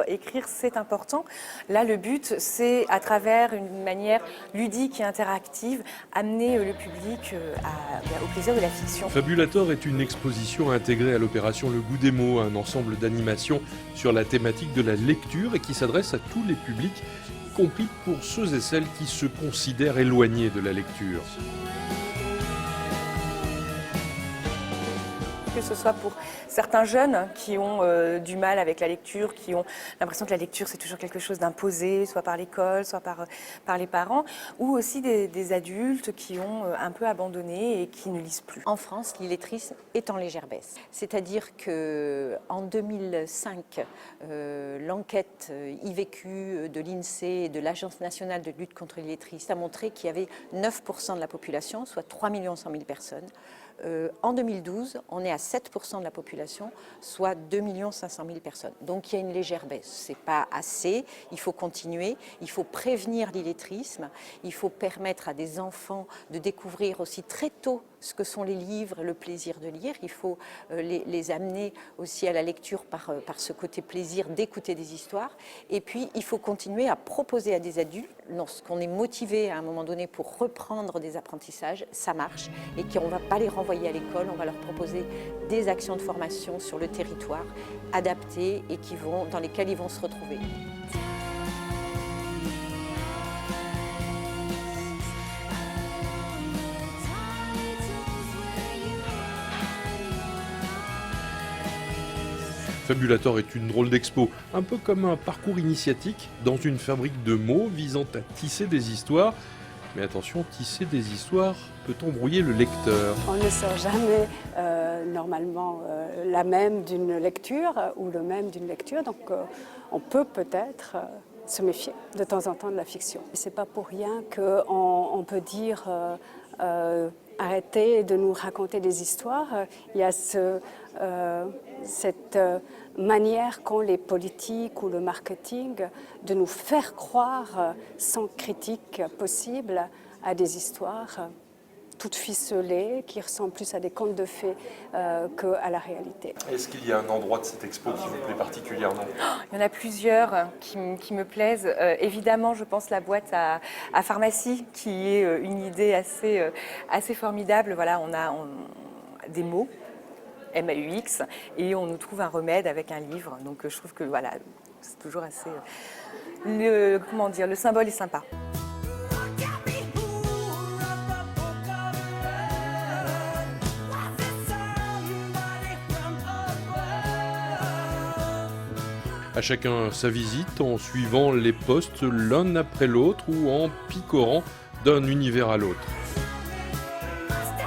écrire c'est important. Là, le but, c'est à travers une manière ludique et interactive, amener le public au plaisir de la fiction. Fabulator est une exposition intégrée à l'opération Le Goût des mots, un ensemble d'animations sur la thématique de la lecture et qui s'adresse à tous les publics, y compris pour ceux et celles qui se considèrent éloignés de la lecture. Que ce soit pour certains jeunes qui ont du mal avec la lecture, qui ont l'impression que la lecture c'est toujours quelque chose d'imposé, soit par l'école, soit par les parents, ou aussi des adultes qui ont un peu abandonné et qui ne lisent plus. En France, l'illettrisme est en légère baisse. C'est-à-dire qu'en 2005, l'enquête IVQ de l'INSEE et de l'Agence nationale de lutte contre l'illettrisme a montré qu'il y avait 9% de la population, soit 3 100 000 personnes. En 2012, on est à 7% de la population, soit 2 500 000 personnes. Donc il y a une légère baisse. Ce n'est pas assez, il faut continuer, il faut prévenir l'illettrisme, il faut permettre à des enfants de découvrir aussi très tôt ce que sont les livres, le plaisir de lire. Il faut les amener aussi à la lecture par ce côté plaisir d'écouter des histoires. Et puis, il faut continuer à proposer à des adultes, lorsqu'on est motivé à un moment donné pour reprendre des apprentissages, ça marche, et qu'on ne va pas les renvoyer à l'école, on va leur proposer des actions de formation sur le territoire, adaptées et dans lesquelles ils vont se retrouver. Fabulator est une drôle d'expo, un peu comme un parcours initiatique dans une fabrique de mots visant à tisser des histoires. Mais attention, tisser des histoires peut embrouiller le lecteur. On ne sort jamais normalement la même d'une lecture ou le même d'une lecture, donc on peut peut-être se méfier de temps en temps de la fiction. Ce n'est pas pour rien qu'on peut dire arrêtez de nous raconter des histoires. Il y a cette manière qu'ont les politiques ou le marketing de nous faire croire sans critique possible à des histoires toutes ficelées, qui ressemblent plus à des contes de fées qu'à la réalité. Est-ce qu'il y a un endroit de cette expo qui vous plaît particulièrement? Il y en a plusieurs qui me plaisent. Évidemment, je pense la boîte à pharmacie, qui est une idée assez formidable. Voilà, on a des mots, MAUX, et on nous trouve un remède avec un livre. Donc je trouve que voilà, c'est toujours assez... le symbole est sympa. À chacun sa visite en suivant les postes l'un après l'autre ou en picorant d'un univers à l'autre.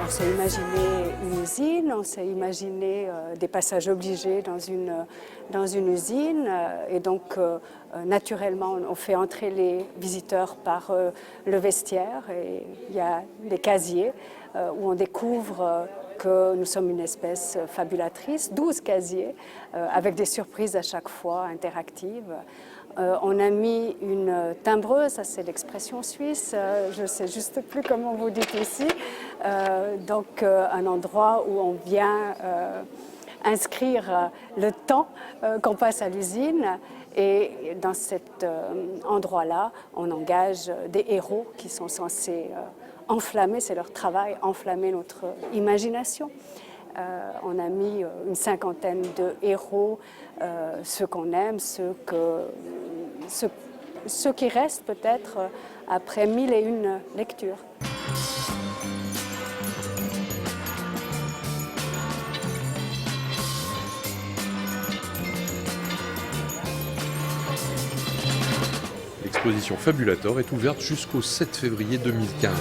On s'est imaginé une usine, on s'est imaginé des passages obligés dans une usine et donc naturellement on fait entrer les visiteurs par le vestiaire et il y a des casiers où on découvre que nous sommes une espèce fabulatrice, 12 casiers avec des surprises à chaque fois interactives. On a mis une timbreuse, ça c'est l'expression suisse, je ne sais juste plus comment vous dites ici, donc un endroit où on vient inscrire le temps qu'on passe à l'usine et dans cet endroit-là, on engage des héros qui sont censés enflammer, c'est leur travail, enflammer notre imagination. On a mis une cinquantaine de héros, ceux qu'on aime, ceux qui restent peut-être après 1001 lectures. L'exposition Fabulator est ouverte jusqu'au 7 février 2015.